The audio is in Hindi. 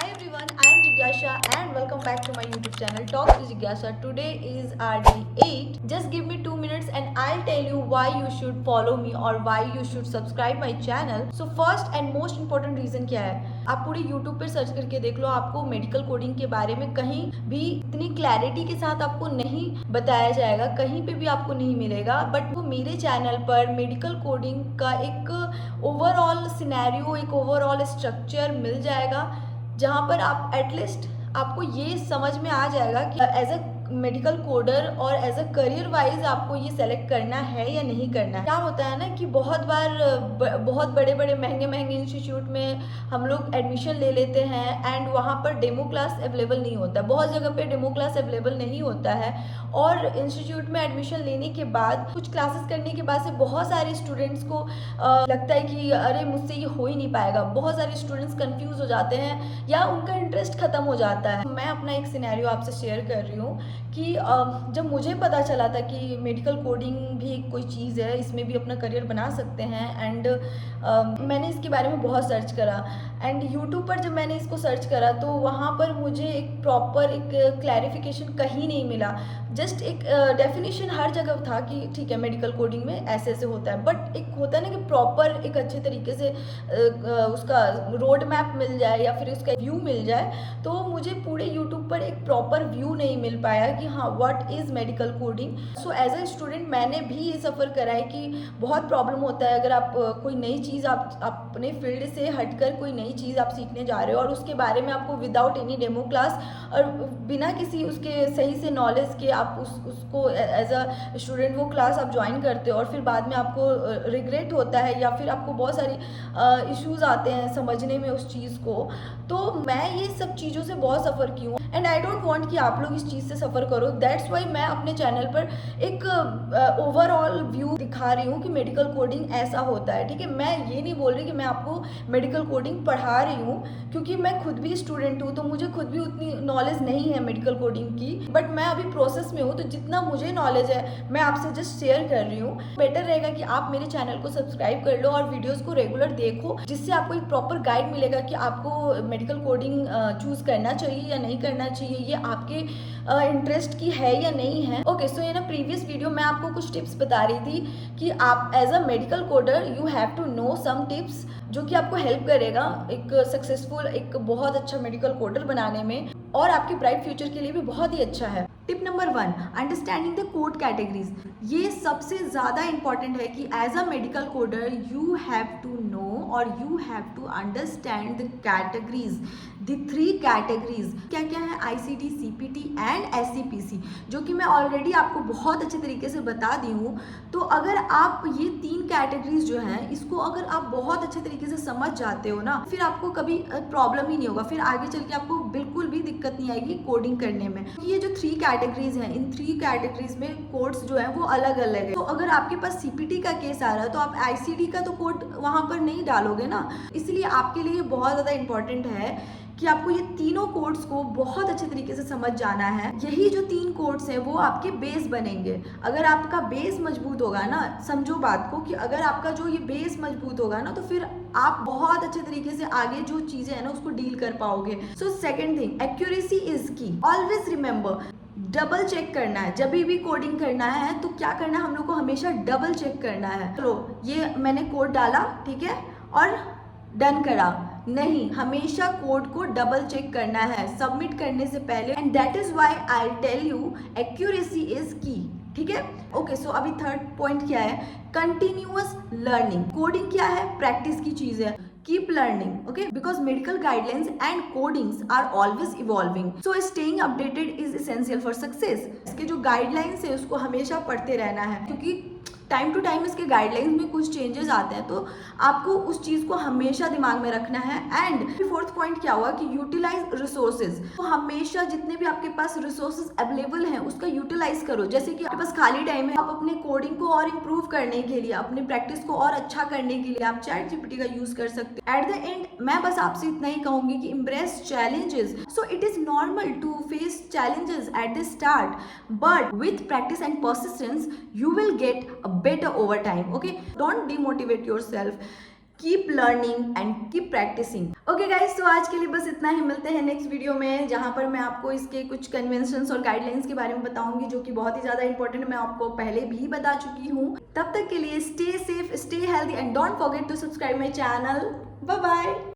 Hi everyone, I am Jigyasha and welcome back to my YouTube channel Talk to Jigyasha. Today is our day 8. Just give me 2 minutes and I'll tell you why you should follow me or why you should subscribe my channel. So first and most important reason क्या है? आप पूरे YouTube पर सर्च करके देख लो, आपको मेडिकल कोडिंग के बारे में कहीं भी इतनी क्लैरिटी के साथ आपको नहीं बताया जाएगा, कहीं पे भी आपको नहीं मिलेगा। बट वो मेरे चैनल पर मेडिकल कोडिंग का एक ओवरऑल सिनेरियो, एक ओवरऑल स्ट्रक्चर मिल जाएगा, जहाँ पर आप एटलीस्ट आपको ये समझ में आ जाएगा कि एज अ मेडिकल कोडर और एज अ करियर वाइज आपको ये सेलेक्ट करना है या नहीं करना है। क्या होता है ना कि बहुत बार बहुत बड़े बड़े महंगे इंस्टीट्यूट में हम लोग एडमिशन ले लेते हैं एंड वहाँ पर डेमो क्लास अवेलेबल नहीं होता है, बहुत जगह पे डेमो क्लास अवेलेबल नहीं होता है। और इंस्टीट्यूट में एडमिशन लेने के बाद कुछ क्लासेस करने के बाद से बहुत सारे स्टूडेंट्स को लगता है कि अरे मुझसे ये हो ही नहीं पाएगा। बहुत सारे स्टूडेंट्स कंफ्यूज हो जाते हैं या उनका इंटरेस्ट खत्म हो जाता है। मैं अपना एक सिनेरियो आपसे शेयर कर रही हूँ कि जब मुझे पता चला था कि मेडिकल कोडिंग भी एक कोई चीज़ है, इसमें भी अपना करियर बना सकते हैं एंड मैंने इसके बारे में बहुत सर्च करा एंड यूट्यूब पर जब मैंने इसको सर्च करा तो वहाँ पर मुझे एक प्रॉपर एक क्लैरिफिकेशन कहीं नहीं मिला। जस्ट एक डेफिनेशन हर जगह था कि ठीक है मेडिकल कोडिंग में ऐसे ऐसे होता है, बट एक होता है ना कि प्रॉपर एक अच्छे तरीके से उसका रोड मैप मिल जाए या फिर उसका व्यू मिल जाए। तो मुझे पूरे यूट्यूब पर एक प्रॉपर व्यू नहीं मिल पाया कि हाँ what is medical coding. So as a student मैंने भी ये सफ़र करा है कि बहुत प्रॉब्लम होता है अगर आप कोई नई चीज़ आप अपने फील्ड से हटकर कोई नई चीज़ आप सीखने जा रहे हो और उसके बारे में आपको विदाउट एनी डेमो क्लास और बिना किसी उसके सही से नॉलेज के आप उसको एज अ स्टूडेंट वो क्लास आप ज्वाइन करते हो और फिर बाद में आपको रिग्रेट होता है या फिर आपको बहुत सारी इश्यूज आते हैं समझने में उस चीज़ को। तो मैं ये सब चीज़ों से बहुत सफ़र की हूँ एंड आई डोंट वांट कि आप लोग इस चीज़ से सफ़र करो। दैट्स वाई मैं अपने चैनल पर एक ओवरऑल व्यू दिखा रही हूँ कि मेडिकल कोडिंग ऐसा होता है। ठीक है, मैं ये नहीं बोल रही कि मैं आपको मेडिकल कोडिंग पढ़ा रही हूँ, क्योंकि मैं खुद भी स्टूडेंट हूँ तो मुझे खुद भी उतनी नॉलेज नहीं है मेडिकल कोडिंग की। बट मैं अभी प्रोसेस में हूँ तो जितना मुझे नॉलेज है मैं आपसे जस्ट शेयर कर रही हूँ। बेटर रहेगा कि आप मेरे चैनल को सब्सक्राइब कर लो और वीडियोस को रेगुलर देखो, जिससे आपको एक प्रॉपर गाइड मिलेगा कि आपको मेडिकल कोडिंग चूज़ करना चाहिए या नहीं करना चाहिए, ये आपके इंटरेस्ट की है या नहीं है। ओके, सो ये ना प्रीवियस वीडियो में आपको कुछ टिप्स बता रही थी कि आप as a medical coder you have to know some tips जो कि आपको हेल्प करेगा एक सक्सेसफुल एक बहुत अच्छा मेडिकल कोडर बनाने में और आपके ब्राइट फ्यूचर के लिए भी बहुत ही अच्छा है। Tip number 1, understanding the code categories. ये सबसे ज़्यादा इंपॉर्टेंट है कि as a medical coder you have to know और you have to understand the categories, the 3 categories. क्या क्या है? ICT, CPT एंड SCPC, जो कि मैं ऑलरेडी आपको बहुत अच्छे तरीके से बता दी हूँ। तो अगर आप ये 3 कैटेगरीज जो हैं इसको अगर आप बहुत अच्छे तरीके से समझ जाते हो ना, फिर आपको कभी प्रॉब्लम ही नहीं होगा, फिर आगे चल के आपको बिल्कुल भी दिक्कत नहीं आएगी कोडिंग करने में। ये जो 3 कैटेगरीज हैं, इन 3 कैटेगरीज में कोड्स जो हैं वो अलग अलग है। तो अगर आपके पास CPT का केस आ रहा है तो आप ICD का तो कोड वहाँ पर नहीं डालोगे ना, इसलिए आपके लिए बहुत ज़्यादा इंपॉर्टेंट है कि आपको ये तीनों कोड्स को बहुत अच्छे तरीके से समझ जाना है। यही जो 3 कोड्स हैं वो आपके बेस बनेंगे। अगर आपका बेस मजबूत होगा ना, समझो बात को कि अगर आपका जो ये बेस मजबूत होगा ना तो फिर आप बहुत अच्छे तरीके से आगे जो चीज़ें हैं ना उसको डील कर पाओगे। So second thing, accuracy is की। ऑलवेज रिमेंबर, डबल चेक करना है। जब भी कोडिंग करना है तो क्या करना है, हम लोग को हमेशा डबल चेक करना है। चलो ये मैंने कोड डाला, ठीक है, और डन करा, नहीं, हमेशा कोड को डबल चेक करना है सबमिट करने से पहले। And that is why I tell you accuracy is key. ठीक है, ओके। सो अभी थर्ड पॉइंट क्या है? Continuous learning. कोडिंग क्या है? प्रैक्टिस की चीज है। Keep learning, okay? Because medical guidelines and codings are always evolving. So staying updated is essential for success. इसके जो गाइडलाइंस है उसको हमेशा पढ़ते रहना है, क्योंकि टाइम टू टाइम इसके गाइडलाइंस में कुछ चेंजेस आते हैं, तो आपको उस चीज़ को हमेशा दिमाग में रखना है। एंड फोर्थ पॉइंट क्या हुआ कि यूटिलाइज रिसोर्सेज। तो हमेशा जितने भी आपके पास रिसोर्सेज अवेलेबल हैं उसका यूटिलाइज करो। जैसे कि आपके पास खाली टाइम है, आप अपने कोडिंग को और इम्प्रूव करने के लिए, अपने प्रैक्टिस को और अच्छा करने के लिए आप ChatGPT का यूज कर सकते हो। एट द एंड मैं बस आपसे इतना ही कहूंगी कि embrace challenges. So it is normal to face challenges at the start, but with practice and persistence you will get a better over time. Okay, don't demotivate yourself. Keep learning and keep practising. Okay guys, तो आज के लिए बस इतना ही। मिलते हैं नेक्स्ट वीडियो में, जहां पर मैं आपको इसके कुछ कन्वेंशंस और गाइडलाइंस के बारे में बताऊंगी, जो कि बहुत ही ज्यादा इंपॉर्टेंट मैं आपको पहले भी बता चुकी हूँ। तब तक के लिए stay safe, stay healthy and don't forget to subscribe my channel. Bye bye.